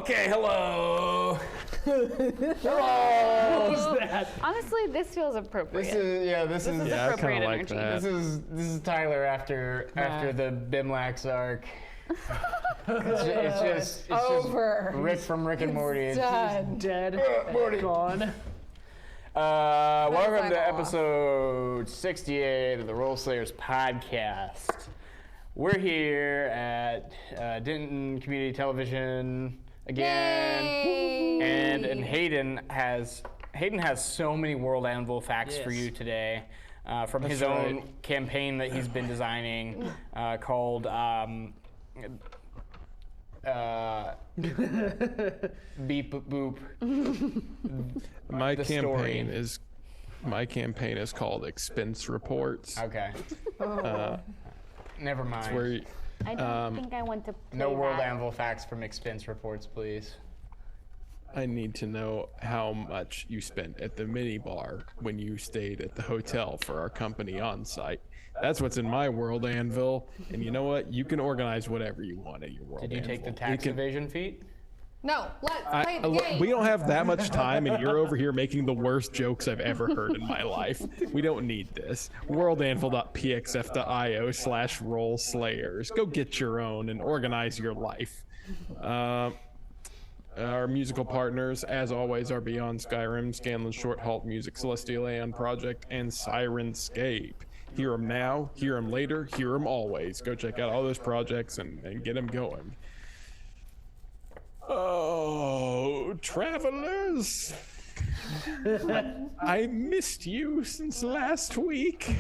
Okay, hello. Hello. What was that? Honestly, this feels appropriate. This is Yeah, I kinda appropriate like energy. that. this is Tyler after the Bimlax arc. it's just Over. Rick from Rick and Morty. It's Done. Dead. Morty. Gone. Welcome to sign off. episode 68 of the Role Slayers podcast. We're here at Denton Community Television again, Yay! and Hayden has so many World Anvil facts for you today from his own campaign that he's been designing called Beep Boop Boop. My The campaign story. is called Expense Reports. Okay, Oh. never mind. Where I don't think I want to play No World that. Anvil facts from expense reports, please. I need to know how much you spent at the mini bar when you stayed at the hotel for our company on site. That's what's in my World Anvil. And you know what? You can organize whatever you want in your World Did you Anvil. take the tax evasion feat? No, let's play the game. We don't have that much time, and you're over here making the worst jokes I've ever heard in my life. We don't need this. worldanvil.pxf.io/rollslayers. Go get your own and organize your life. Our musical partners, as always, are Beyond Skyrim, Scanlan Short Halt Music, Celestial Aeon Project, and Sirenscape. Hear them now, hear them later, hear them always. Go check out all those projects and get them going. Oh, travelers. I missed you since last week.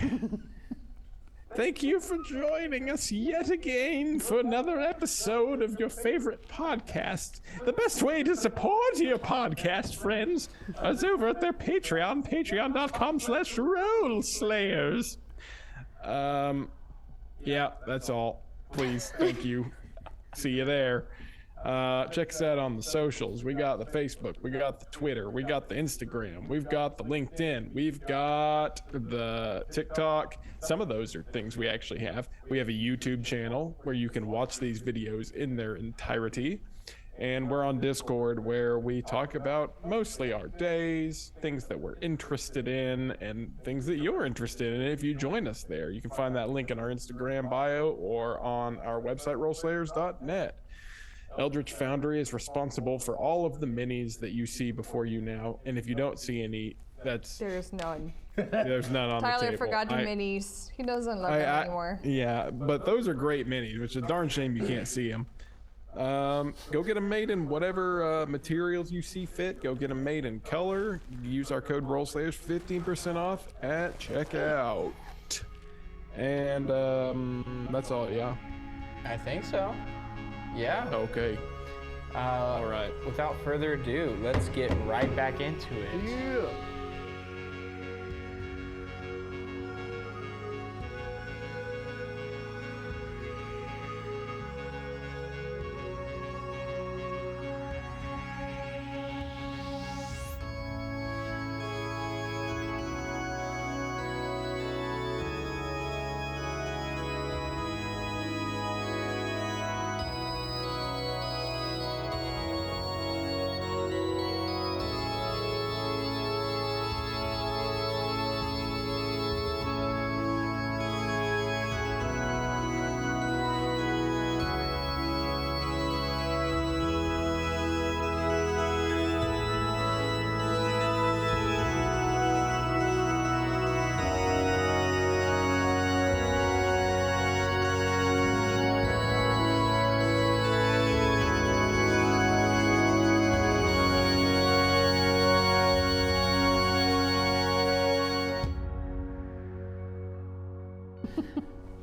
Thank you for joining us yet again for another episode of your favorite podcast. The best way to support your podcast, friends, is over at their Patreon, patreon.com/rollslayers. Yeah, that's all. Please, thank you. See you there. Check us out on the socials. We got the Facebook, we got the Twitter, we got the Instagram, we've got the LinkedIn, we've got the TikTok. Some of those are things we actually have. We have a YouTube channel where you can watch these videos in their entirety. And we're on Discord where we talk about mostly our days, things that we're interested in, and things that you're interested in if you join us there. You can find that link in our Instagram bio or on our website, rollslayers.net. Eldritch Foundry is responsible for all of the minis that you see before you now, and if you don't see any, There's none. there's none on the table. Tyler forgot your minis. He doesn't love them anymore. Yeah, but those are great minis, which is a darn shame you can't see them. Go get them made in whatever materials you see fit. Go get them made in color. Use our code ROLLSLAYERS, 15% off at checkout. And that's all, yeah? I think so. Yeah. Okay. All right. Without further ado, let's get right back into it. Yeah.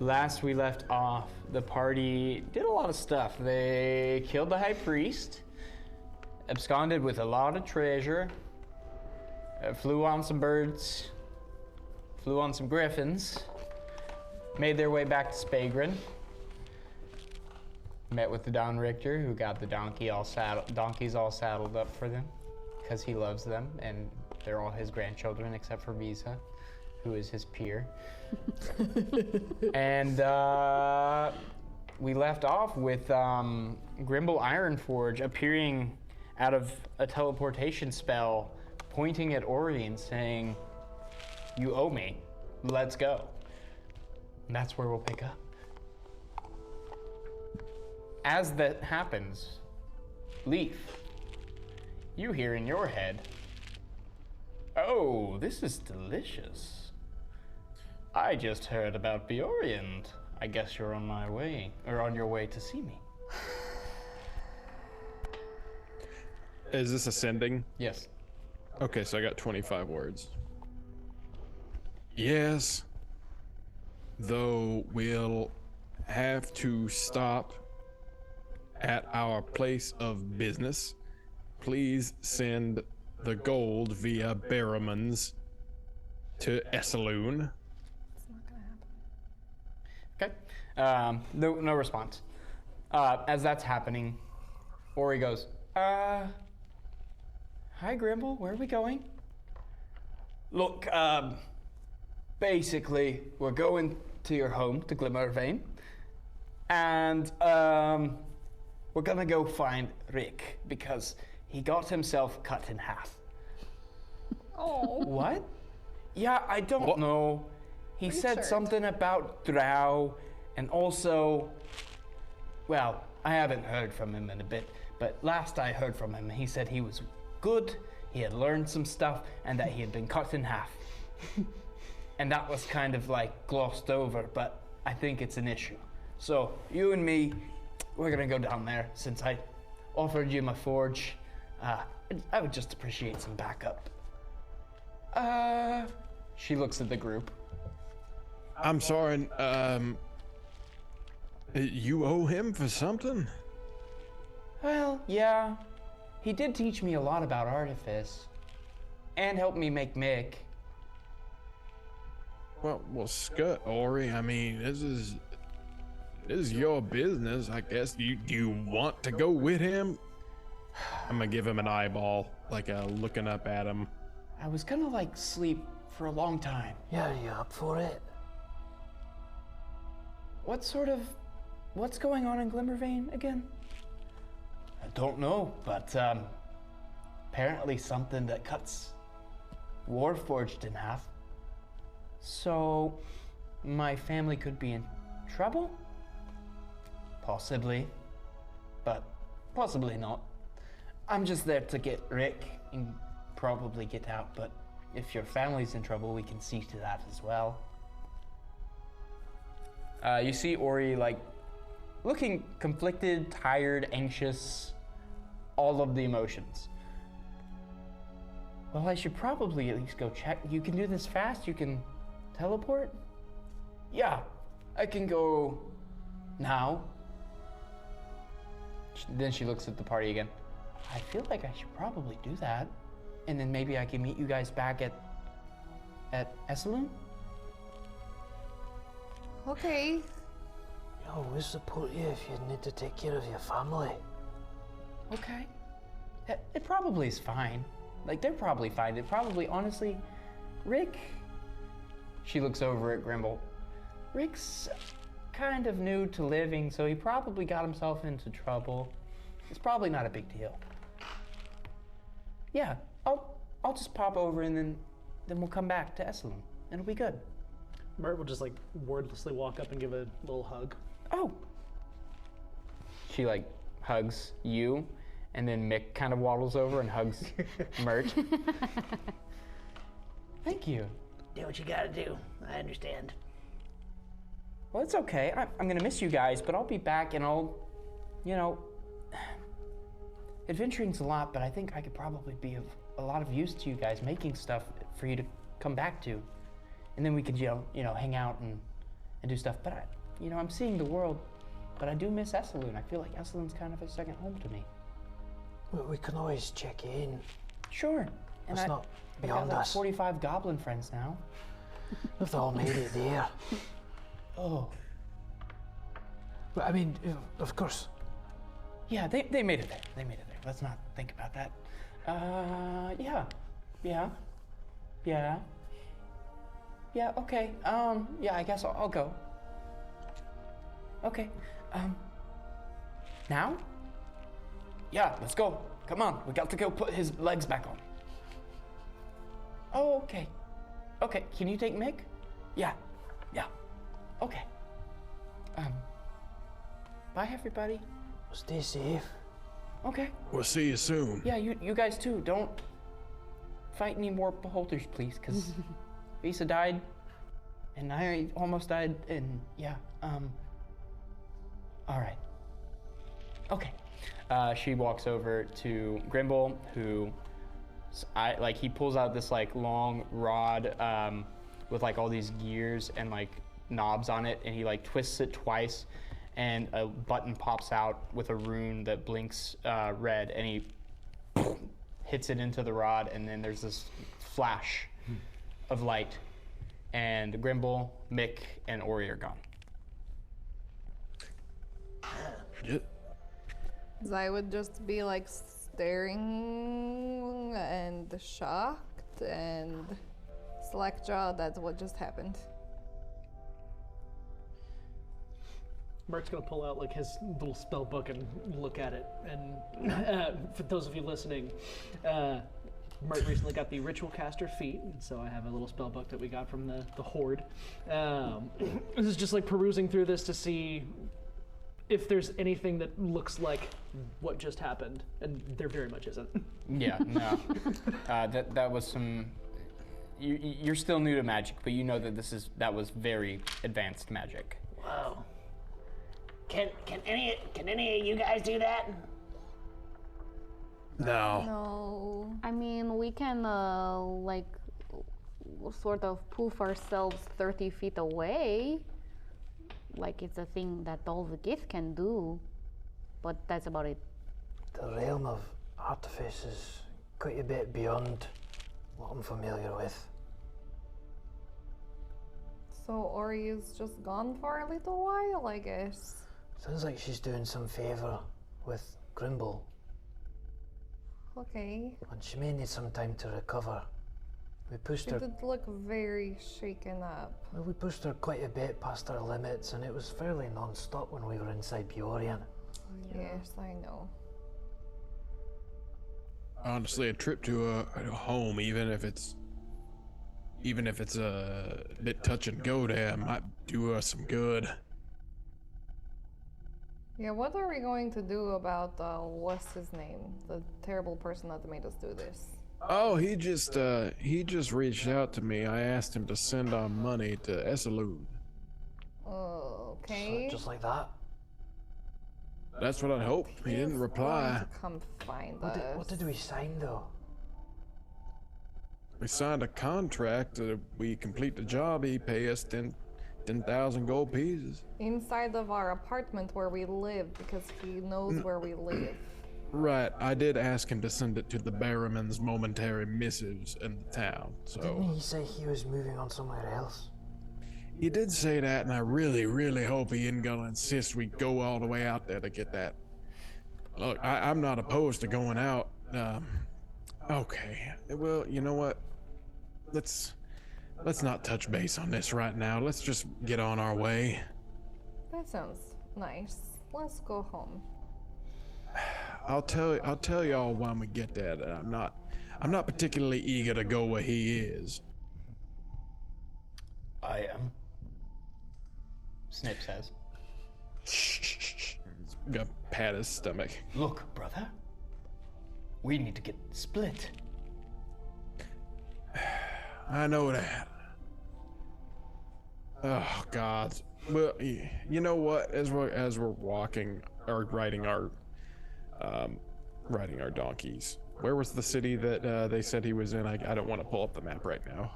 Last we left off, the party did a lot of stuff. They killed the high priest, absconded with a lot of treasure, flew on some birds, flew on some griffins, made their way back to Spagrin, met with the Don Richter, who got the donkeys all saddled up for them, because he loves them, and they're all his grandchildren except for Visa, who is his peer. And we left off with Grimble Ironforge appearing out of a teleportation spell, pointing at Ori and saying, "You owe me. Let's go." And that's where we'll pick up. As that happens, Leaf, you hear in your head, "Oh, this is delicious. I just heard about Bjorn. I guess you're on my way, or on your way to see me." Is this ascending? Yes. Okay, so I got 25 words. Yes, though we'll have to stop at our place of business. Please send the gold via Barrowman's to Esselune. It's not gonna happen. Okay. No response. As that's happening, Ori goes, "Hi, Grimble. Where are we going?" "Look, basically, we're going to your home, to Glimmervein, and we're gonna go find Rick because he got himself cut in half." Oh. "What?" "Yeah, I don't know. He said Richard. something about Drow, and also, well, I haven't heard from him in a bit, but last I heard from him, he said he was good, he had learned some stuff, and that he had been cut in half." And that was kind of like glossed over, but I think it's an issue. So you and me, we're gonna go down there since I offered you my forge. I would just appreciate some backup. She looks at the group. I'm sorry, you owe him for something? Well, yeah. He did teach me a lot about artifice. And helped me make Mick. Well, scut, Ori. I mean, this is your business, I guess. Do you want to go with him? I'm gonna give him an eyeball, like looking up at him. I was gonna like sleep for a long time. Yeah, are you up for it? What's going on in Glimmervein again? I don't know, but apparently something that cuts Warforged in half. So my family could be in trouble? Possibly, but possibly not. I'm just there to get Rick and probably get out, but if your family's in trouble, we can see to that as well. You see Ori like looking conflicted, tired, anxious, all of the emotions. Well, I should probably at least go check. You can do this fast? You can teleport? Yeah, I can go now. Then she looks at the party again. I feel like I should probably do that. And then maybe I can meet you guys back at Esselune? Okay. I'll always support you if you need to take care of your family. Okay. It probably is fine. Like, they're probably fine. It probably, honestly, Rick... She looks over at Grimble. Rick's kind of new to living, so he probably got himself into trouble. It's probably not a big deal. Yeah, I'll just pop over and then we'll come back to Esselune, and it'll be good. Mert will just like wordlessly walk up and give a little hug. Oh. She like hugs you, and then Mick kind of waddles over and hugs Mert. Thank you. Do what you gotta do. I understand. Well, it's okay. I'm gonna miss you guys, but I'll be back and I'll, adventuring's a lot, but I think I could probably be of a lot of use to you guys, making stuff for you to come back to. And then we could, hang out and do stuff. But, I'm seeing the world, but I do miss Esselune. I feel like Esselune's kind of a second home to me. We can always check in. Sure. And It's not I've beyond got like us. 45 goblin friends now. If they all made it there. Oh. But I mean, of course. Yeah, they made it there. They made it there. Let's not think about that. Yeah, okay. Yeah, I guess I'll go. Okay. Now? Yeah, let's go. Come on, we got to go put his legs back on. Oh, okay. Okay, can you take Mick? Yeah. Okay. Bye, everybody. Stay safe. Okay. We'll see you soon. Yeah, you guys too. Don't fight any more beholders, please, because Visa died, and I almost died, and yeah, all right. Okay. She walks over to Grimble, who, he pulls out this, like, long rod, with, like, all these gears and, like, knobs on it, and he, like, twists it twice, and a button pops out with a rune that blinks red, and he hits it into the rod, and then there's this flash of light, and Grimble, Mick, and Ori are gone. I would just be like staring and shocked and slackjaw. That's what just happened. Mark's gonna pull out like his little spell book and look at it. And for those of you listening, Mark recently got the Ritual Caster feat, and so I have a little spell book that we got from the Horde. This is just like perusing through this to see if there's anything that looks like what just happened, and there very much isn't. Yeah, no. That was some. You're still new to magic, but you know that that was very advanced magic. Whoa. Can any of you guys do that? No. No. I mean, we can, sort of poof ourselves 30 feet away. Like, it's a thing that all the gith can do. But that's about it. The realm of artifice is quite a bit beyond what I'm familiar with. So Ori is just gone for a little while, I guess. Sounds like she's doing some favour with Grimble, Okay. and she may need some time to recover. We pushed She her. did look very shaken up. Well, we pushed her quite a bit past her limits, and it was fairly non-stop when we were inside Bjorn. Yes, I know. Honestly, a trip to a home, even if it's a bit touch and go there, might do us some good. Yeah, what are we going to do about, what's his name? The terrible person that made us do this. Oh, he just reached out to me. I asked him to send our money to Esselune. Okay. Just like that. That's what I hoped. He didn't reply. To come find What did we sign though? We signed a contract that if we complete the job, he pay us 10,000 gold pieces. Inside of our apartment where we live, because he knows where we live. Right, I did ask him to send it to the Barrowman's momentary missives in the town, Didn't so... he say he was moving on somewhere else? He did say that, and I really, really hope he isn't gonna insist we go all the way out there to get that. Look, I'm not opposed to going out. Okay, well, you know what? Let's not touch base on this right now. Let's just get on our way. That sounds nice. Let's go home. I'll tell y'all when we get there that I'm not particularly eager to go where he is. I am. Snip says. Gonna pat his stomach. Look, brother. We need to get split. I know that. Oh God. Well, you know what? As we're walking or riding our donkeys. Where was the city that they said he was in? I don't want to pull up the map right now.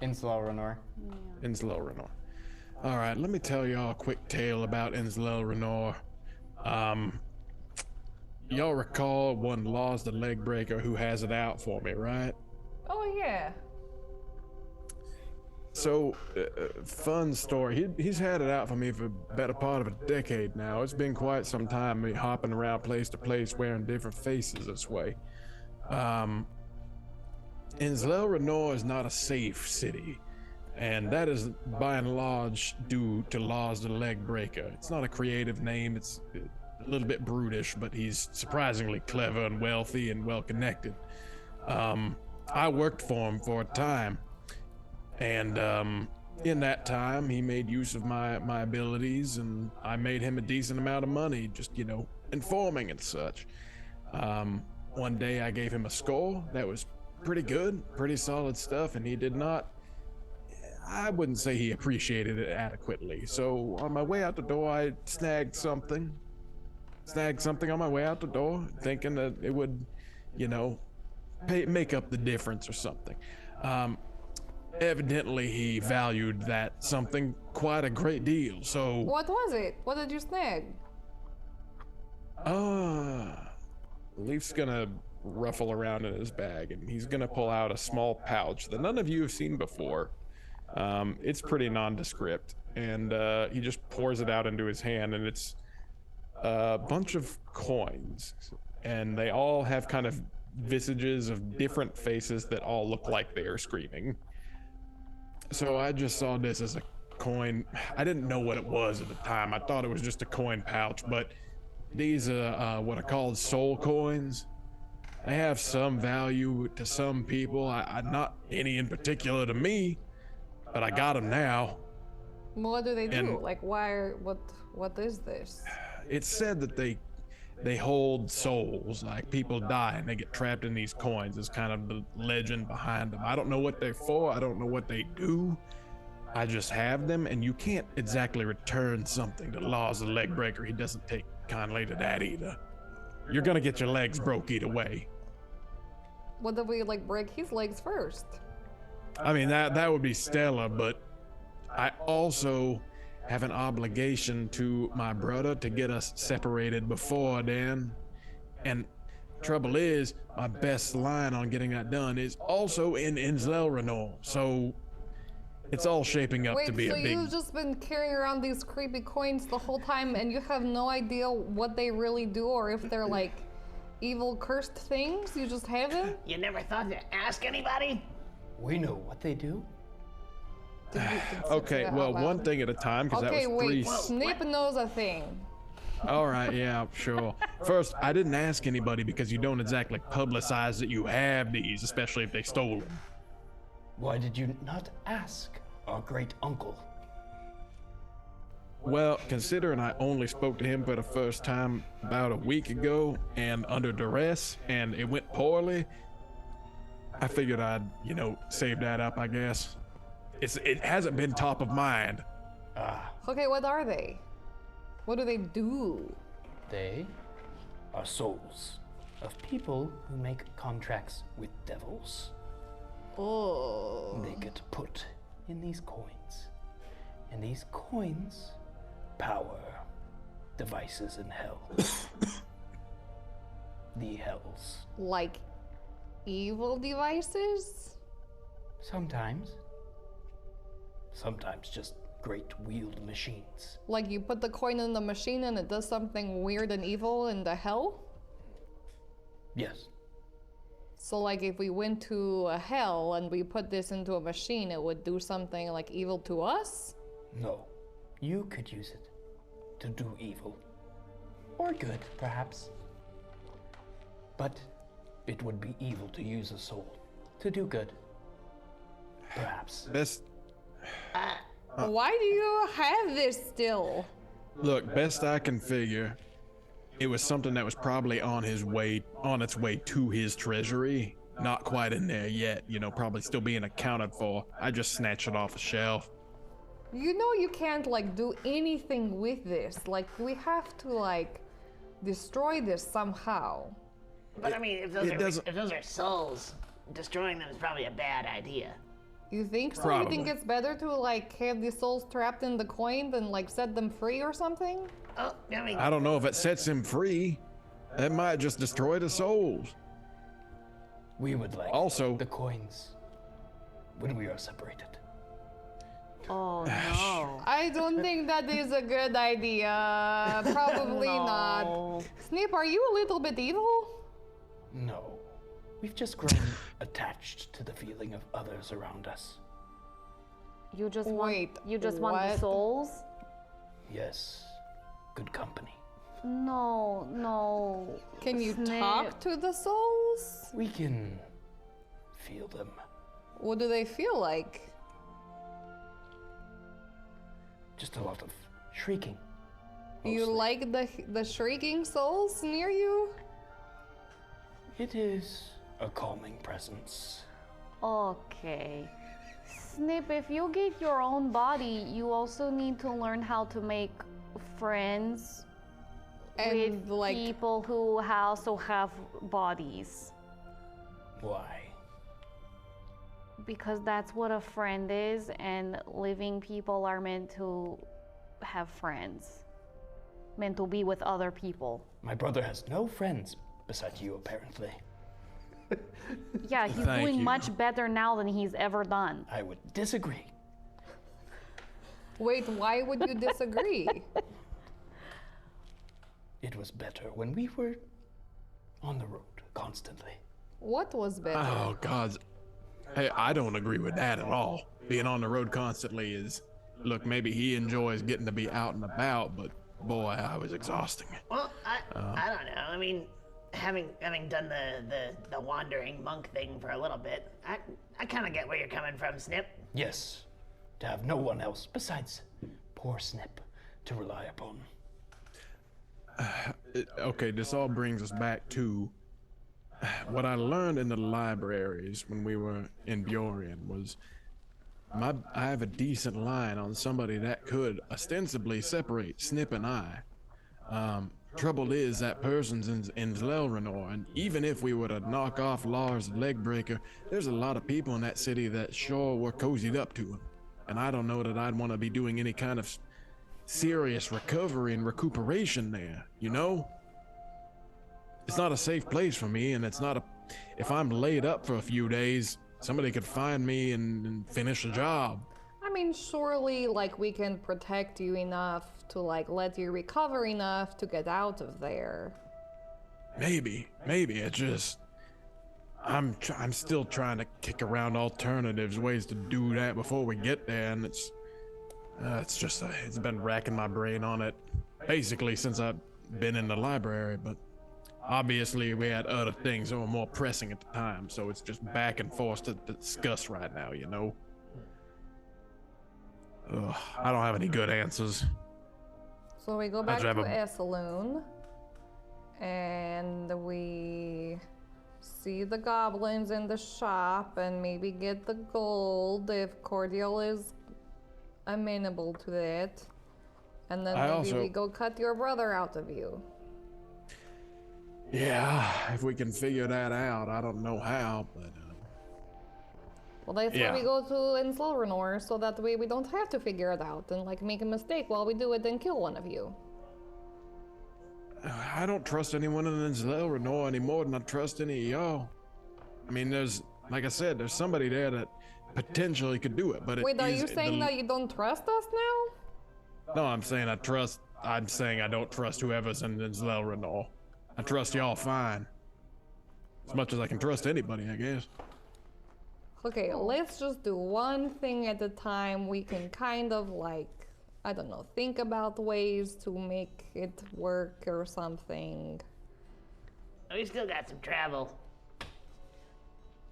Insular Renor. Insular Renor. All right, let me tell y'all a quick tale about Insular Renor. Y'all recall one Laws the Leg Breaker who has it out for me, right? Oh yeah. So, fun story. He's had it out for me for the better part of a decade now. It's been quite some time, me hopping around place to place wearing different faces this way. Insular Renor is not a safe city. And that is by and large due to Lars the Leg Breaker. It's not a creative name, it's a little bit brutish, but he's surprisingly clever and wealthy and well connected. I worked for him for a time, and in that time he made use of my abilities, and I made him a decent amount of money, just, you know, informing and such. One day I gave him a score that was pretty good, pretty solid stuff, and he did not, I wouldn't say he appreciated it adequately. So on my way out the door, I snagged something on my way out the door, thinking that it would, you know, make up the difference or something. Evidently he valued that something quite a great deal, so... What was it? What did you snag? Leaf's gonna ruffle around in his bag, and he's gonna pull out a small pouch that none of you have seen before. It's pretty nondescript, and he just pours it out into his hand, and it's a bunch of coins, and they all have kind of visages of different faces that all look like they are screaming. So I just saw this as a coin. I didn't know what it was at the time. I thought it was just a coin pouch, but these are what are called soul coins. They have some value to some people, not any in particular to me, but I got them now. What do they do? And- Like, what is this? It's said that they hold souls, like people die and they get trapped in these coins. Is kind of the legend behind them. I don't know what they're for, I don't know what they do. I just have them, and you can't exactly return something to Lars the Leg Breaker. He doesn't take kindly to that either. You're gonna get your legs broke either way. What if we like break his legs first? I mean, that would be stellar, but I also have an obligation to my brother to get us separated before then. And trouble is, my best line on getting that done is also in Inzelrenor, so it's all shaping up to Wait, be so a big... you've just been carrying around these creepy coins the whole time, and you have no idea what they really do, or if they're like evil cursed things? You just have them? You never thought to ask anybody? We know what they do. Okay, well, one thing at a time, because Okay, that was wait. three... Snip knows a thing. All right, yeah, sure. First, I didn't ask anybody because you don't exactly publicize that you have these, especially if they stole them. Why did you not ask our great uncle? Well, considering I only spoke to him for the first time about a week ago and under duress, and it went poorly, I figured I'd, you know, save that up, I guess. It hasn't been top of mind. Okay, what are they? What do they do? They are souls of people who make contracts with devils. Oh. They get put in these coins, and these coins power devices in hell. The hells. Like evil devices? Sometimes just great wheeled machines. Like you put the coin in the machine and it does something weird and evil in the hell? Yes. So like if we went to a hell and we put this into a machine, it would do something like evil to us? No. You could use it to do evil. Or good, perhaps. But it would be evil to use a soul to do good. Perhaps. Best Why do you have this still? Look, best I can figure, it was something that was probably on its way to his treasury. Not quite in there yet, you know, probably still being accounted for. I just snatched it off a shelf. You know you can't like do anything with this. Like we have to like destroy this somehow. But I mean, if those are souls, destroying them is probably a bad idea. You think so? Probably. You think it's better to like have these souls trapped in the coin than like set them free or something? Oh, I mean, I don't know if it sets him free. That might just destroy the souls. We would like Also- the coins when we are separated. Oh no. I don't think that is a good idea. Probably not. Snip, are you a little bit evil? No. We've just grown attached to the feeling of others around us. You just Wait, want the what? souls? Yes. Good company. No. Can you Snip. talk to the souls? We can feel them. What do they feel like? Just a lot of shrieking. You mostly. like the shrieking souls near you? It is a calming presence. Okay. Snip, if you get your own body, you also need to learn how to make friends And with like, people who also have bodies. Why? Because that's what a friend is, and living people are meant to have friends. Meant to be with other people. My brother has no friends besides you, apparently. Yeah, he's Thank doing you. much better now than he's ever done. I would disagree. wait, why would you disagree? It was better when we were on the road constantly. What was better? Oh, God. Hey, I don't agree with that at all. Being on the road constantly is... Look, maybe he enjoys getting to be out and about, but boy, I was exhausting. Well, I don't know. I mean, having done the wandering monk thing for a little bit, I kind of get where you're coming from, Snip. Yes, to have no one else besides poor Snip to rely upon. Okay, this all brings us back to what I learned in the libraries when we were in Bjorn was I have a decent line on somebody that could ostensibly separate Snip and I. Trouble is that person's in Zlelrenor, and even if we were to knock off Lars Legbreaker, there's a lot of people in that city that sure were cozied up to him. And I don't know that I'd want to be doing any kind of serious recovery and recuperation there, you know? It's not a safe place for me, and it's not a... If I'm laid up for a few days, somebody could find me and finish the job. I mean, surely, like, we can protect you enough to, like, let you recover enough to get out of there. Maybe. It's just... I'm still trying to kick around alternatives, ways to do that before we get there, and it's just, it's been racking my brain on it, basically since I've been in the library, but obviously we had other things that were more pressing at the time, so it's just back and forth to discuss right now, you know? Ugh, I don't have any good answers. So we go back I'd to have Esselune, and we see the goblins in the shop and maybe get the gold if Cordial is amenable to that. And then maybe we go cut your brother out of you. Yeah, if we can figure that out, I don't know how, but... Well, that's why we go to Enslavrenor, so that way we don't have to figure it out and like make a mistake while we do it and kill one of you. I don't trust anyone in Zlelrenor any more than I trust any of y'all. I mean, there's, like I said, there's somebody there that potentially could do it, but Wait, are you saying that you don't trust us now? No, I'm saying I don't trust whoever's in Zlelrenor. I trust y'all fine. As much as I can trust anybody, I guess. Okay, let's just do one thing at a time. We can kind of like, I don't know, think about ways to make it work or something. We still got some travel.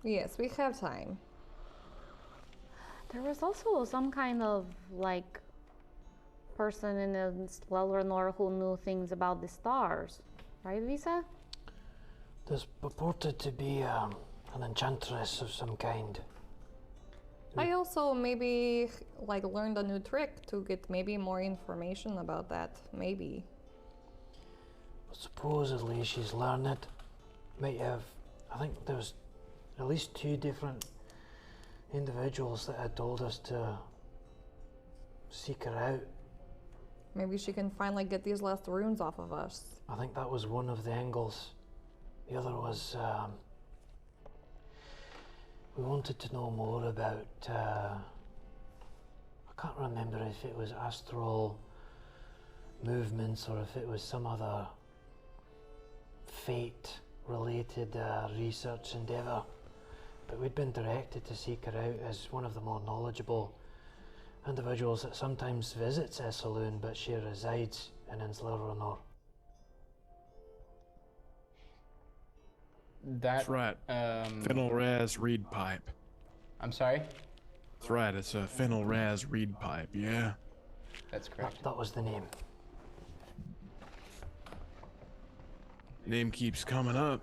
Yes, we have time. There was also some kind of like person in Zlelrenor who knew things about the stars, right, Visa? There's purported to be an enchantress of some kind. I also maybe like learned a new trick to get maybe more information about that. Maybe. Supposedly she's learned. Might have, I think there was at least 2 different individuals that had told us to seek her out. Maybe she can finally get these last runes off of us. I think that was one of the angles. The other was, we wanted to know more about, I can't remember if it was astral movements or if it was some other fate-related research endeavour. But we'd been directed to seek her out as one of the more knowledgeable individuals that sometimes visits Esselune, but she resides in Insleronor. That's right. Fennel Raz reed pipe. I'm sorry? That's right, it's a Fennel Raz reed pipe, yeah? That's correct. That was the name. Name keeps coming up.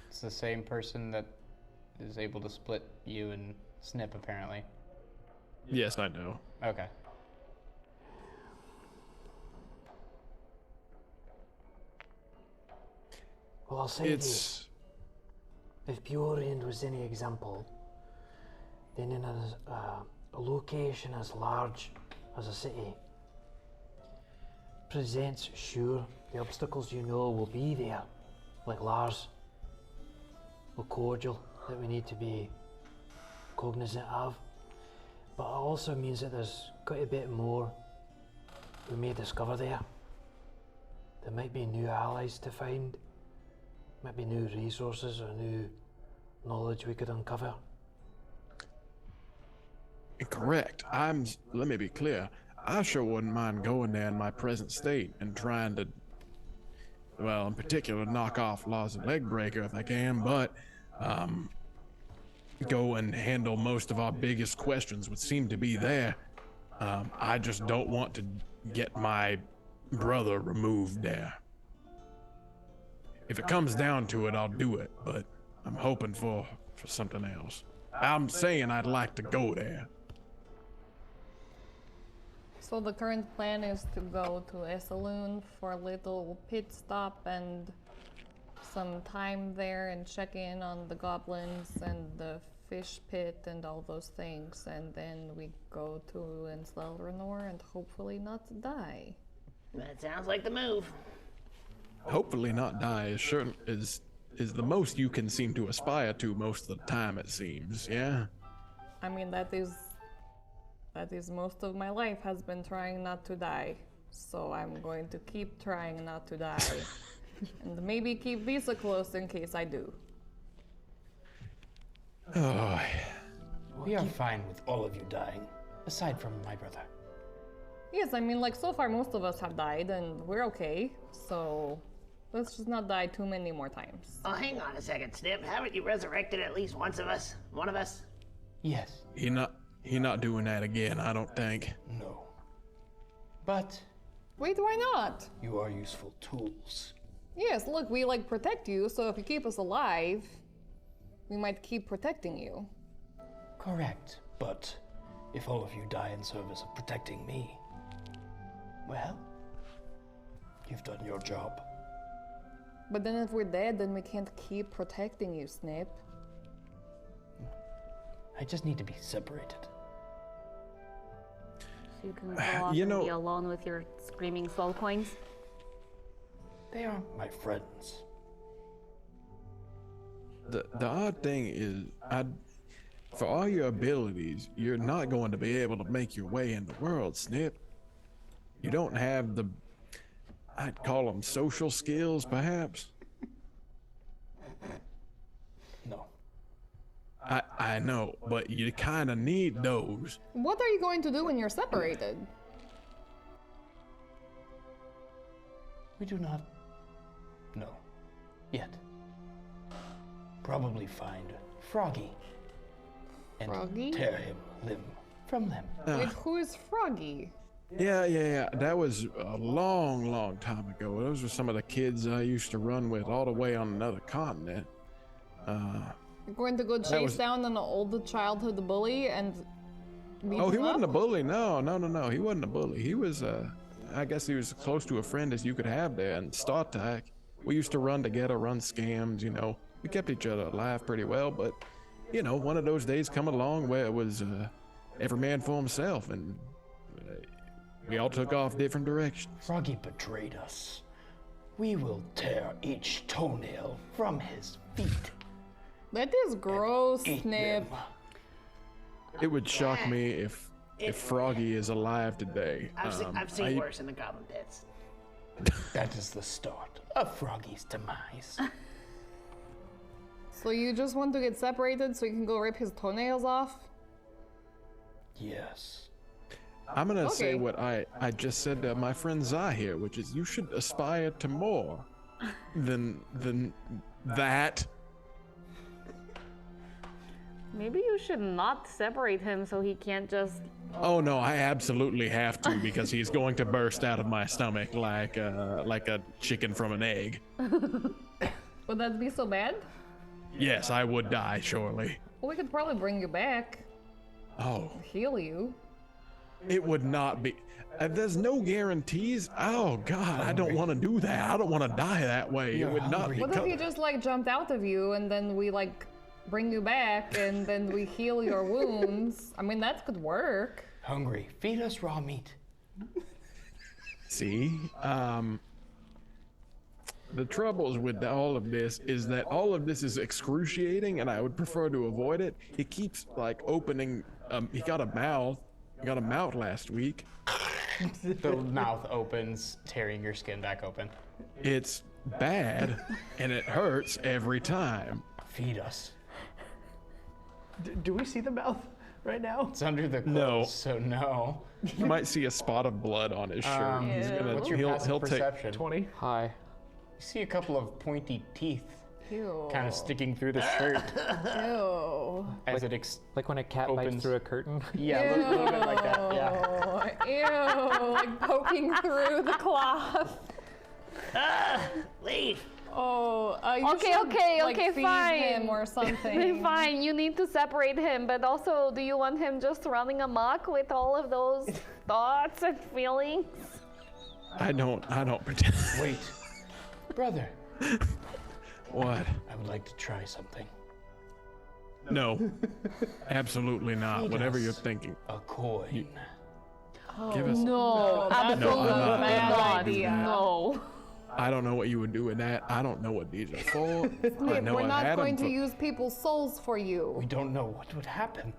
It's the same person that is able to split you and Snip, apparently. Yes, I know. Okay. Well, I'll say this. If Peorian was any example, then in a location as large as a city presents, sure, the obstacles you know will be there, like Lars, or cordial, that we need to be cognizant of. But it also means that there's quite a bit more we may discover there. There might be new allies to find, might be new resources or new knowledge we could uncover. Correct. Let me be clear. I sure wouldn't mind going there in my present state and trying to, well, in particular, knock off Lars and Legbreaker if I can, but, go and handle most of our biggest questions would seem to be there. I just don't want to get my brother removed there. If it comes down to it, I'll do it, but I'm hoping for something else. I'm saying I'd like to go there. So the current plan is to go to Esselune for a little pit stop and some time there and check in on the goblins and the fish pit and all those things, and then we go to Insleronor and hopefully not die. That sounds like the move. Hopefully not die is the most you can seem to aspire to most of the time, it seems, yeah? I mean, that is most of my life has been trying not to die. So I'm going to keep trying not to die. And maybe keep Visa close in case I do. Oh, We are fine with all of you dying, aside from my brother. Yes, I mean, like, so far most of us have died and we're okay. So let's just not die too many more times. Oh, hang on a second, Snip. Haven't you resurrected at least one of us? Yes. he not doing that again, I don't think. No. But Wait, why not? you are useful tools. Yes, look, we like protect you, so if you keep us alive, we might keep protecting you. Correct. But if all of you die in service of protecting me, well, you've done your job. But then if we're dead, then we can't keep protecting you, Snip. I just need to be separated. So you can go off and be alone with your screaming soul coins. They are my friends. The odd thing is, for all your abilities, you're not going to be able to make your way in the world, Snip. You don't have the, I'd call them social skills, perhaps. No. I know, but you kind of need those. What are you going to do when you're separated? We do not know. Yet. Probably find Froggy. And Froggy? tear him limb from limb. Wait, who is Froggy? Yeah. That was a long time ago. Those were some of the kids I used to run with all the way on another continent. You're going to go chase down an old childhood bully and beat Oh, he him wasn't a up? bully. No. He wasn't a bully. He was, I guess he was as close to a friend as you could have there in StarTech. We used to run together, run scams, you know. We kept each other alive pretty well, but, you know, one of those days come along where it was every man for himself, and we all took off different directions. Froggy betrayed us. We will tear each toenail from his feet. That is gross, Eat Snip. them. It would shock me if Froggy is alive today. I've seen worse in the goblin pits. That is the start of Froggy's demise. So you just want to get separated so you can go rip his toenails off? Yes. I'm gonna say Okay. what I just said to my friend Zai here, which is you should aspire to more than that. Maybe you should not separate him so he can't just. Oh no, I absolutely have to because he's going to burst out of my stomach like a chicken from an egg. Would that be so bad? Yes, I would die surely. Well, we could probably bring you back, Oh, heal you. it would not be. There's no guarantees. Oh God, I don't want to do that. I don't want to die that way. You're it would not hungry. be. What if he just like jumped out of you and then we like bring you back and then we heal your wounds? I mean, that could work. Hungry. Feed us raw meat. See, the troubles with all of this is that all of this is excruciating, and I would prefer to avoid it. He keeps like opening. He got a mouth. He got a mouth last week. The mouth opens, tearing your skin back open. It's bad, and it hurts every time. Feed us. Do we see the mouth right now? It's under the clothes, No. so no. You might see a spot of blood on his shirt. He's gonna. What's your He'll passive take. perception? 20. Hi. You see a couple of pointy teeth Ew. kind of sticking through the shirt Ew. as it Like when a cat bites Opens. through a curtain. yeah, a little bit like that. Yeah. Ew. Like poking through the cloth. Leave. Oh, you Okay, should, okay, like, okay, feed fine. him or something. Fine, you need to separate him, but also, do you want him just running amok with all of those thoughts and feelings? I don't pretend. Wait, brother, What? I would like to try something. No. Absolutely not. Feed Whatever us. you're thinking. A coin. Give us. No, absolutely No, I'm not. Bad not. idea. No. I don't know what you would do with that. I don't know what these are for. I know We're I've not had going them to use people's souls for you. We don't know what would happen.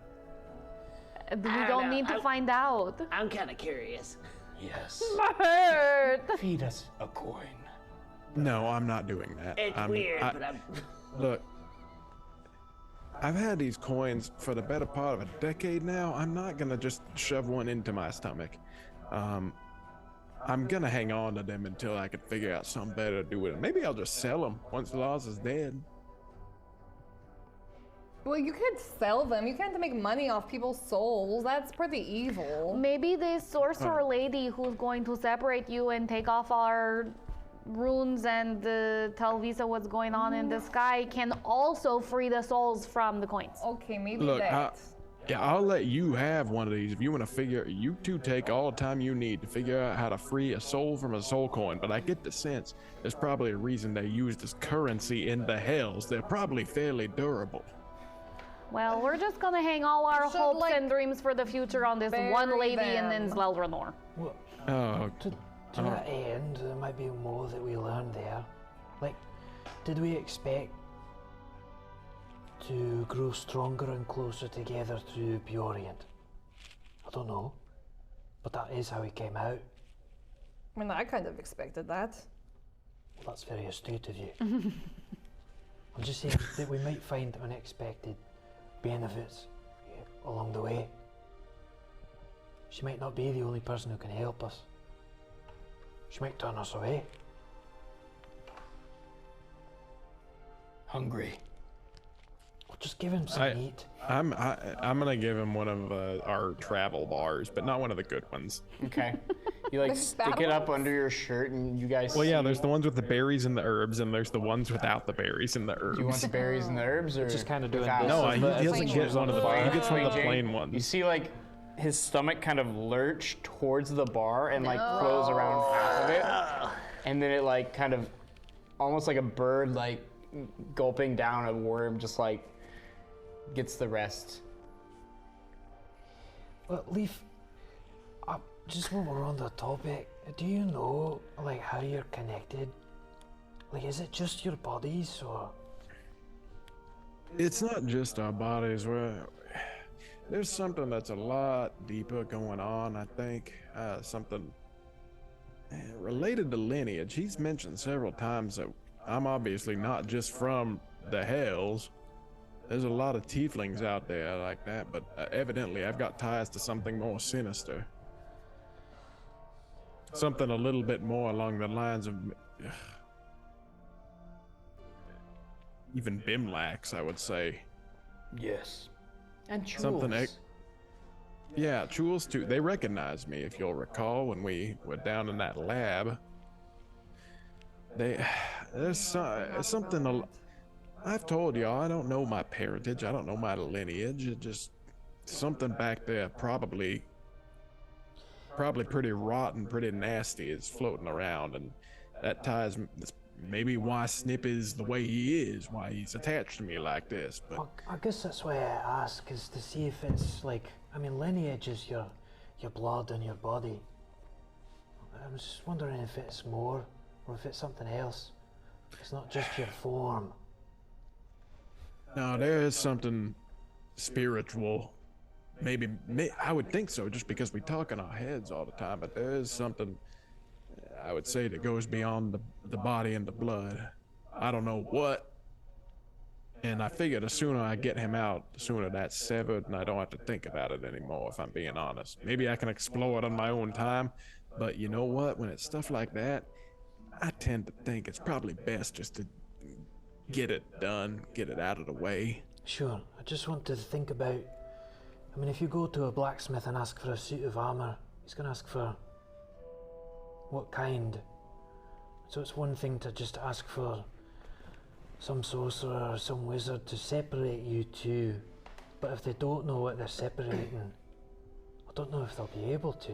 We don't don't know. need to find out. I'm kind of curious. Yes. Hurt. Feed us a coin. No, I'm not doing that. It's weird, but I'm. Look, I've had these coins for the better part of a decade now. I'm not gonna just shove one into my stomach. I'm gonna hang on to them until I can figure out something better to do with them. Maybe I'll just sell them once Laws is dead. Well, you can't sell them. You can't make money off people's souls. That's pretty evil. Maybe this sorcerer lady who's going to separate you and take off our runes and tell Visa what's going on in the sky can also free the souls from the coins. Okay, maybe Look, that. yeah, I'll let you have one of these if you want to figure. You two take all the time you need to figure out how to free a soul from a soul coin. But I get the sense there's probably a reason they use this currency in the hells. They're probably fairly durable. Well, we're just gonna hang all our Should, hopes like, and dreams for the future on this one bury lady in them. Slelrenor. Well, Oh, to that end, there might be more that we learned there. Like, did we expect to grow stronger and closer together through Peorient? I don't know. But that is how he came out. I mean, I kind of expected that. Well, that's very astute of you. I'm just saying that we might find unexpected benefits along the way. She might not be the only person who can help us. She might turn us away. Hungry. Well, just give him some meat. I'm gonna give him one of our travel bars, but not one of the good ones. Okay. You like stick it up under your shirt and you guys Well, yeah, see- there's the ones with the berries and the herbs, and there's the ones without the berries and the Do you want herbs. the berries and the herbs or Just kinda doing without? this. No, So he the- doesn't plain get one of the. ones. He gets one of the Jane, plain You ones. see like his stomach kind of lurch towards the bar and like close around half of it. And then it like kind of almost like a bird like gulping down a worm just like gets the rest. Well, Leaf, just when we're on the topic, do you know, like, how you're connected? Like, is it just your bodies, or? It's not just our bodies. There's something that's a lot deeper going on, I think. Something related to lineage. He's mentioned several times that I'm obviously not just from the hells. There's a lot of tieflings out there like that, but evidently I've got ties to something more sinister. something a little bit more along the lines of even Bimlax, I would say. Yes. And Something Jules. Yeah, Jules too. They recognized me, if you'll recall, when we were down in that lab. There's something. I've told y'all, I don't know my parentage. I don't know my lineage. It just something back there, probably pretty rotten, pretty nasty, is floating around, and that ties. Maybe why Snip is the way he is, why he's attached to me like this. But Well, I guess that's why I ask, is to see if it's like, I mean, lineage is your blood and your body. I was just wondering if it's more, or if it's something else. It's not just your form. no, there is something spiritual. Maybe I would think so, just because we talk in our heads all the time. But there is something, I would say, that goes beyond the body and the blood. I don't know what. And I figured the sooner I get him out, the sooner that's severed, and I don't have to think about it anymore, if I'm being honest. Maybe I can explore it on my own time, but you know what? When it's stuff like that, I tend to think it's probably best just to get it done, get it out of the way. Sure, I just want to think about, I mean, if you go to a blacksmith and ask for a suit of armor, he's gonna ask for what kind. So it's one thing to just ask for some sorcerer or some wizard to separate you two, but if they don't know what they're separating, I don't know if they'll be able to.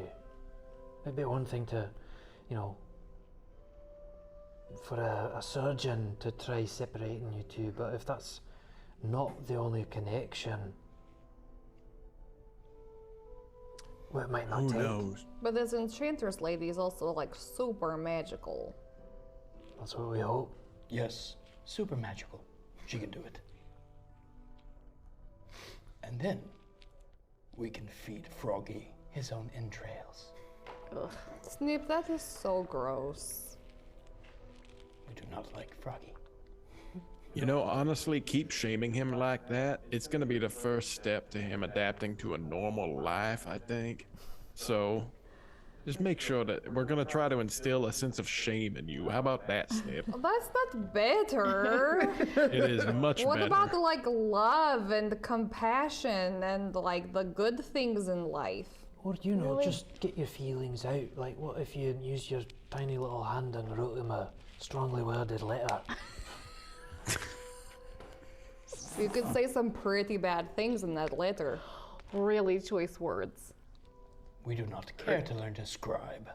It'd be one thing to, you know, for a surgeon to try separating you two, but if that's not the only connection, well, it might not Who take. knows? But this enchantress lady is also like super magical. That's what we hope. Yes. Super magical. She can do it. And then we can feed Froggy his own entrails. Snip, that is so gross. We do not like Froggy. You know, honestly, keep shaming him like that. It's gonna be the first step to him adapting to a normal life, I think. So, just make sure that we're gonna try to instill a sense of shame in you. How about that, Snip? That's not better. It is much What better. about like love and compassion and like the good things in life? Or, you know, just get your feelings out. Like, what if you used your tiny little hand and wrote him a strongly worded letter? You could say some pretty bad things in that letter. Really choice words. We do not care to learn to scribe.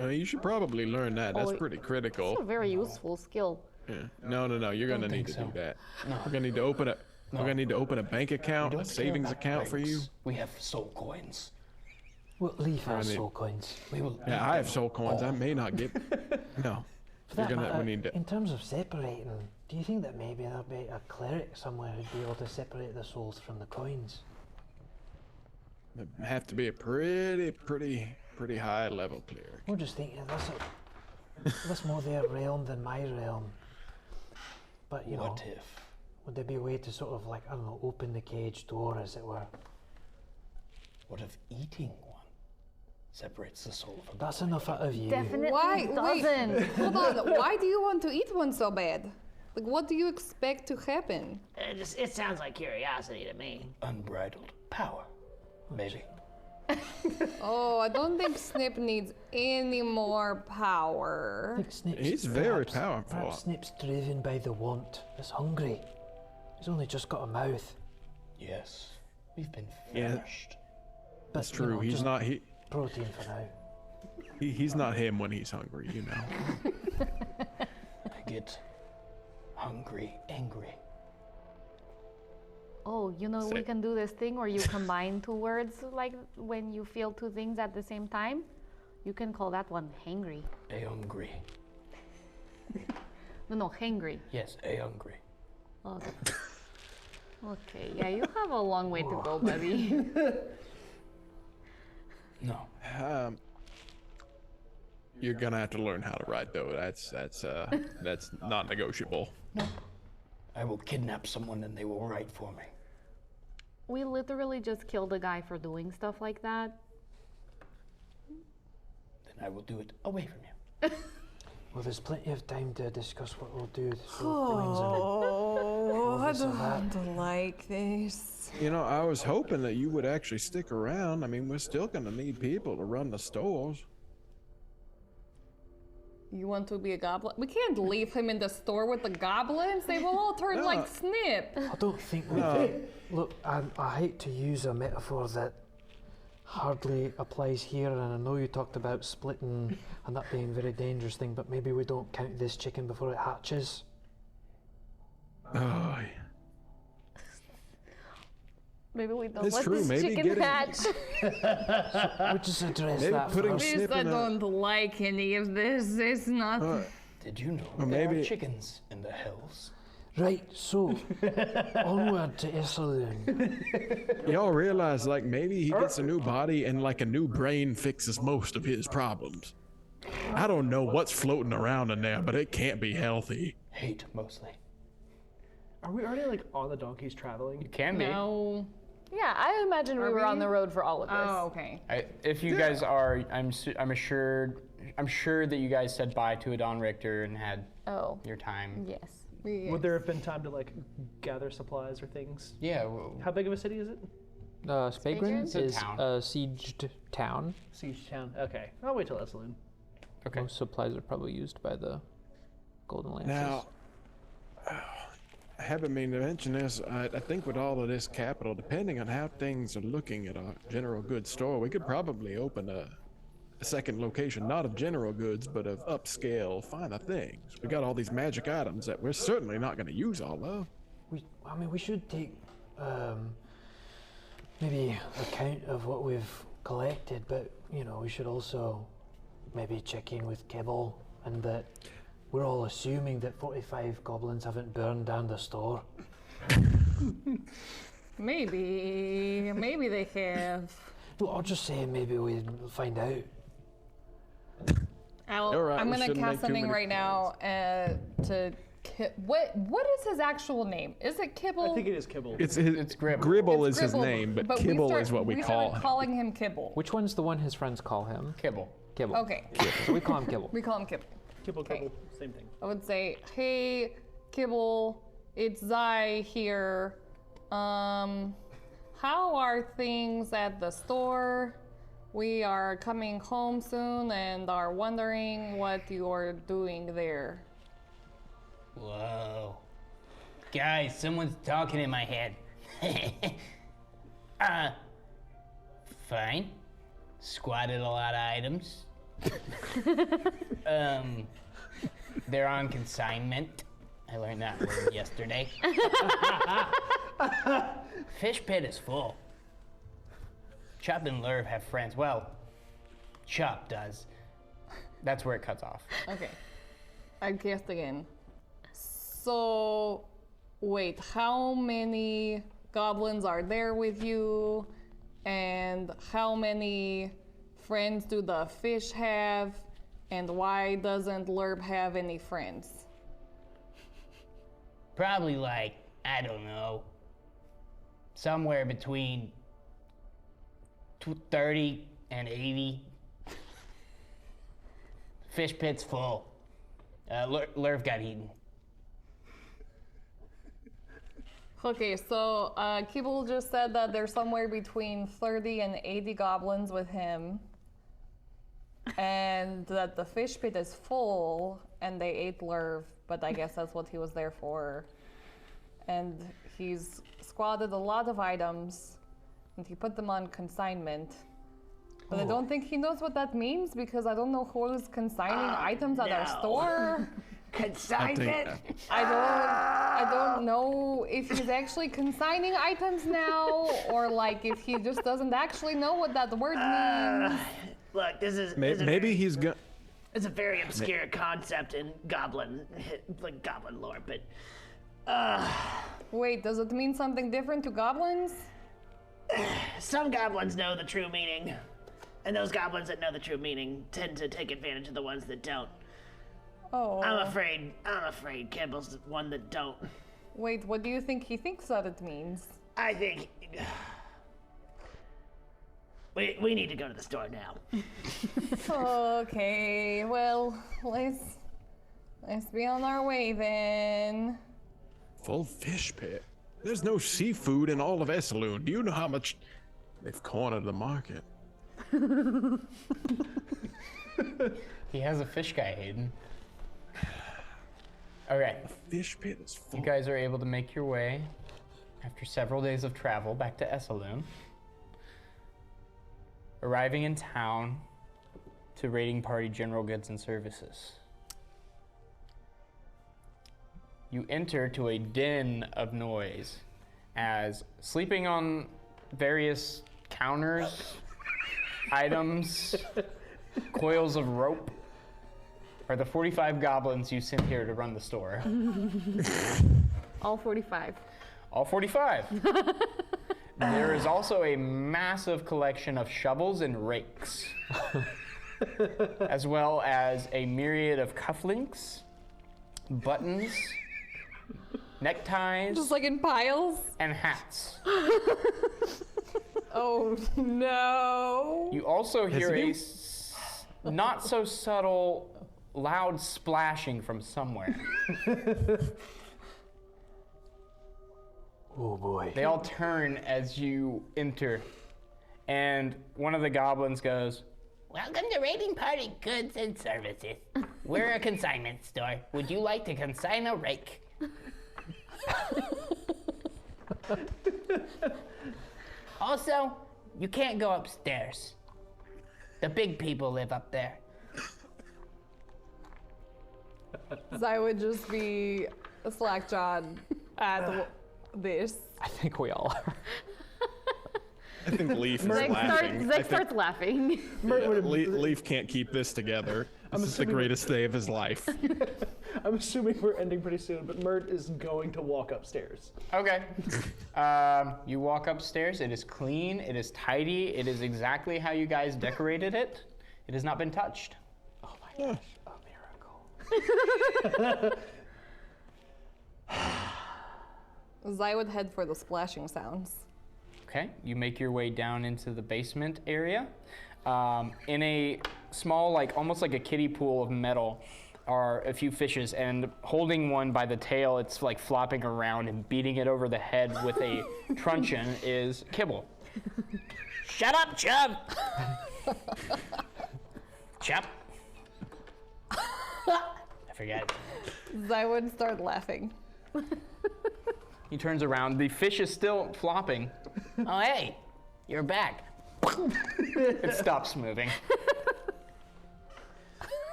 You should probably learn that. That's Oh, pretty critical. It's a very useful skill. Yeah. No. You're gonna Don't need to think do so. that. No. We're gonna need to open a. We're gonna need to open a bank We account, don't a care savings about account for you. banks. We have soul coins. Well, Leaf has mean- soul coins. We will. Yeah, I have soul coins. I may not get. No. For We're that gonna. matter, We need to. in terms of separating, do you think that maybe there'll be a cleric somewhere who'd be able to separate the souls from the coins? Have to be a pretty high level cleric. I'm just thinking that's more their realm than my realm. But you know, What if? would there be a way to sort of like, I don't know, open the cage door, as it were? What if eating one separates the soul from the That's enough out of you. Definitely Why? Wait, doesn't. hold on. Why do you want to eat one so bad? Like, what do you expect to happen? It sounds like curiosity to me. unbridled power? Maybe. Oh, I don't think Snip needs any more I power. think Snape's He's very perhaps powerful. Snape's driven by the want. He's hungry. He's only just got a mouth. Yes. We've been Yeah. famished. But, That's you true. know, He's just not. protein for now. He's not him when he's hungry. You know. I get hungry, angry. Oh, you know, we Say- can do this thing where you combine two words, like when you feel two things at the same time. You can call that one hangry. A hungry. No, hangry. Yes, a hungry. Okay. Okay, yeah, you have a long way to go, buddy. No. You're gonna have to learn how to write though. That's not negotiable. I will kidnap someone and they will write for me. We literally just killed a guy for doing stuff like that. I will do it away from you. Well, there's plenty of time to discuss what we'll do. So I don't like this. You know, I was hoping that you would actually stick around. I mean, we're still gonna need people to run the stores. You want to be a goblin? We can't leave him in the store with the goblins. They will all turn No. like Snip. I don't think we No. can. Look, I hate to use a metaphor that hardly applies here, and I know you talked about splitting and that being a very dangerous thing, but maybe we don't count this chicken before it hatches. Oh, Maybe we don't It's let true, this maybe chicken getting- hatch. We just address Maybe that putting first. Snip Please, I in a- don't like any of this. It's not. Did you know Well, there are maybe- chickens in the hills? Right, so onward to Esselune. Y'all realize, like, maybe he gets a new body and, like, a new brain fixes most of his problems. I don't know what's floating around in there, but it can't be healthy. Hate, mostly. Are we already like on the donkeys traveling? You can be. No. Yeah, I imagine we Are were on we? the road for all of this. Oh, okay. If you guys are, I'm sure that you guys said bye to Adon Richter and had Oh, your time. yes. Would there have been time to like gather supplies or things? Yeah. How big of a city is it? Spagrin? Spagrin a is town. a sieged town. Siege town. Okay, I'll wait till Esselune. Okay. Most supplies are probably used by the Golden Lances. Now, I haven't mean to mention this. I think with all of this capital, depending on how things are looking at our general goods store, we could probably open a second location, not of general goods, but of upscale, finer things. We got all these magic items that we're certainly not going to use all of. We should take maybe account of what we've collected, but we should also maybe check in with Kibble, and that we're all assuming that 45 goblins haven't burned down the store. Maybe they have. No, I'll just say maybe we'll find out. All right, I'm we gonna shouldn't cast make too something many right now to what is his actual name? Is it Kibble? I think it is Kibble. It's Gribble. Gribble It's is his Gribble, name, but we Kibble start- is what we we call started him. calling him Kibble. Which one's the one his friends call him? Kibble. Kibble. Okay, So we call him Kibble. we call him Kibble. Kibble, Okay. Kibble, same thing. I would say, hey, Kibble, it's Zai here. How are things at the store? We are coming home soon and are wondering what you're doing there. Whoa. Guys, someone's talking in my head. Fine. Squatted a lot of items. They're on consignment. I learned that word yesterday. Fish pit is full. Chop and Lurv have friends. Well, Chop does. That's where it cuts off. Okay, I guessed again. So, wait, how many goblins are there with you? And how many friends do the fish have? And why doesn't Lurb have any friends? Probably like, I don't know, somewhere between 30 and 80. Fish pit's full. Lurv got eaten. Okay, so Kibble just said that there's somewhere between 30 and 80 goblins with him. And that the fish pit is full and they ate Lurv, but I guess that's what he was there for. And he's squatted a lot of items and he put them on consignment. But I don't think he knows what that means because I don't know who is consigning items at our no. store. Consignment? I don't know if he's actually consigning items now or like if he just doesn't actually know what that word means. Look, this is Maybe he's gonna. it's a very obscure concept in goblin lore, but Wait, does it mean something different to goblins? some goblins know the true meaning, and those goblins that know the true meaning tend to take advantage of the ones that don't. Oh. I'm afraid Kibble's the one that don't. Wait, what do you think he thinks that it means? I think we need to go to the store now. Okay, well, let's be on our way then. Full fish pit. There's no seafood in all of Esselune. Do you know how much they've cornered the market? He has a fish guy, Hayden. Okay. Fish pit is full. You guys are able to make your way, after several days of travel, back to Esselune. Arriving in town to raiding party general goods and services. You enter to a din of noise as sleeping on various counters, items, coils of rope are the 45 goblins you sent here to run the store. All 45. All 45. There is also a massive collection of shovels and rakes, as well as a myriad of cufflinks, buttons, neckties, Just like in piles? and hats. Oh no. You also hear a Hesitate? not so subtle, loud splashing from somewhere. Oh boy. They all turn as you enter, and one of the goblins goes, Welcome to Raiding Party Goods and Services. We're a consignment store. Would you like to consign a rake? Also, you can't go upstairs. The big people live up there. I would just be a slackjawed at this. I think we all are. I think Leaf is Zach laughing. starts laughing. Leaf can't keep this together. This is the greatest day of his life. I'm assuming we're ending pretty soon, but Mert is going to walk upstairs. okay. You walk upstairs. It is clean. It is tidy. It is exactly how you guys decorated it. It has not been touched. Oh my gosh, a miracle. I would head for the splashing sounds. Okay, you make your way down into the basement area. In a small, like almost like a kiddie pool of metal, are a few fishes, and holding one by the tail, it's like flopping around and beating it over the head with a truncheon is Kibble. Shut up, Chub! Chub? I forgot it. I would start laughing. He turns around. The fish is still flopping. Oh, hey, you're back. It stops moving.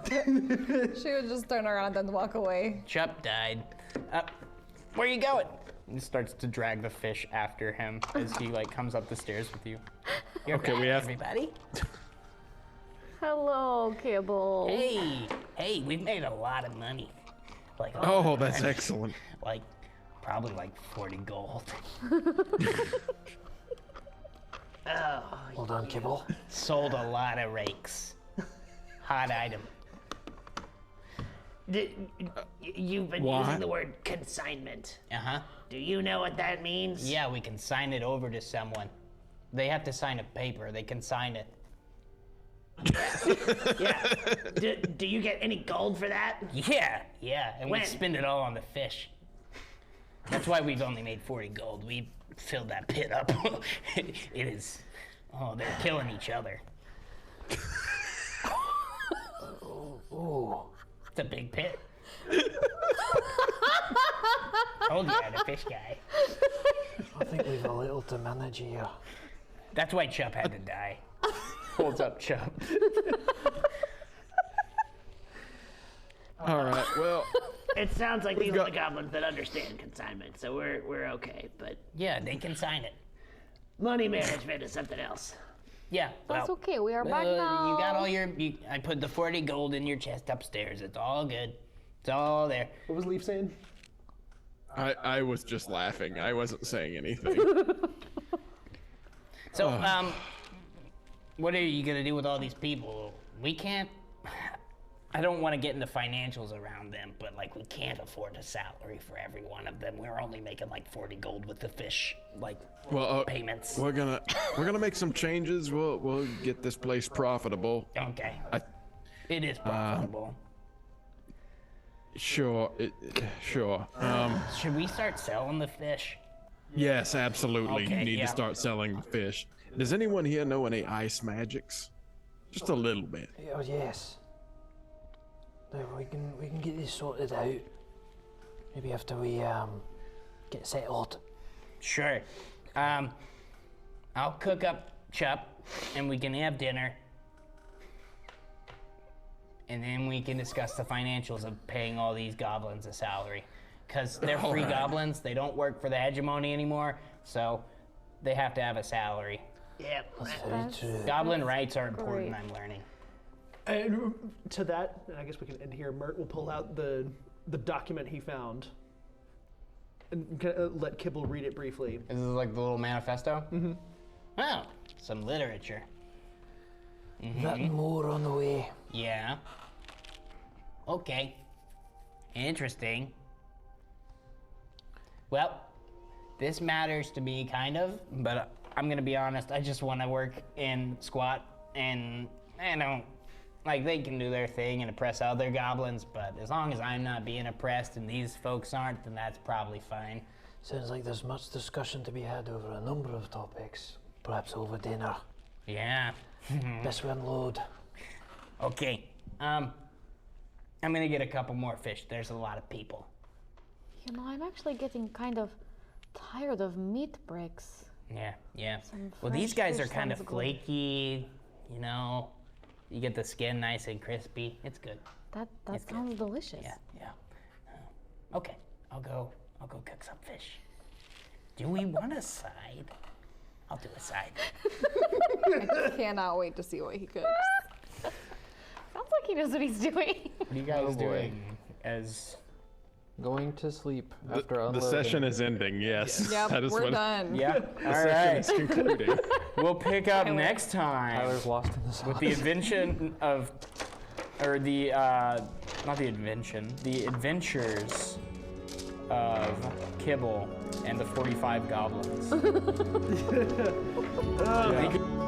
She would just turn around and walk away. Chup died. Where you going? He starts to drag the fish after him as he like comes up the stairs with you. You're Okay, back, we have- everybody. Hello, Kibble. Hey, we've made a lot of money. Like, Oh, that's excellent. like, probably like 40 gold. Oh, Hold on, Kibble. sold a lot of rakes. Hot item. You've been What? using the word consignment. Uh-huh. Do you know what that means? Yeah, we can sign it over to someone. They have to sign a paper. They can sign it. Yeah. Do you get any gold for that? Yeah, and When? we spend it all on the fish. That's why we've only made 40 gold. We filled that pit up. It is. Oh, they're killing each other. Ooh. It's a big pit. Told you I had a fish guy. I think we've a little to manage here. That's why Chup had to die. Holds up Chup. All right, well, It sounds like these are got- the goblins that understand consignment, so we're okay. But Yeah, they can sign it. money management is something else. Yeah, That's well, okay. We are back now. you got all your. I put the 40 gold in your chest upstairs. It's all good. It's all there. What was Leaf saying? I was just laughing. I wasn't saying anything. So, what are you gonna do with all these people? We can't. I don't want to get into financials around them, but like we can't afford a salary for every one of them. We're only making like 40 gold with the fish, like payments. We're gonna make some changes. We'll get this place profitable. Okay. It is profitable. Sure. Sure. Should we start selling the fish? Yes, absolutely. Okay, You need yeah. to start selling the fish. Does anyone here know any ice magics? Just a little bit. Oh yes. No, we can get this sorted out. Maybe after we get settled. Sure. I'll cook up Chup, and we can have dinner. And then we can discuss the financials of paying all these goblins a salary. Because they're free goblins, they don't work for the hegemony anymore, so they have to have a salary. Yeah. Very true. Goblin rights are important, I'm learning. And to that, and I guess we can end here. Mert will pull out the document he found and let Kibble read it briefly. Is this like the little manifesto? Mm-hmm. Oh, some literature. Got more on the way. Yeah. Okay. Interesting. Well, this matters to me, kind of, but I'm gonna be honest, I just want to work in squat, and I don't, like, they can do their thing and oppress other goblins, but as long as I'm not being oppressed and these folks aren't, then that's probably fine. Sounds like there's much discussion to be had over a number of topics. Perhaps over dinner. Yeah. Best we unload. Okay. I'm gonna get a couple more fish. There's a lot of people. You know, I'm actually getting kind of tired of meat bricks. Yeah. Some Well, these fresh guys are fish kind of sounds good. flaky, you know. You get the skin nice and crispy. It's good. That It's good. sounds delicious. Yeah. Okay, I'll go cook some fish. Do we want a side? I'll do a side. Cannot wait to see what he cooks. Sounds like he knows what he's doing. What are you guys Oh, boy. doing as Going to sleep after The unloading. session is ending. Yes. Yep, That is we're what done. Yeah. the All session right. is concluding. We'll pick up next time Tyler's lost in the sauce. with the invention of, or the not the invention, the adventures of Kibble and the 45 goblins. Thank you.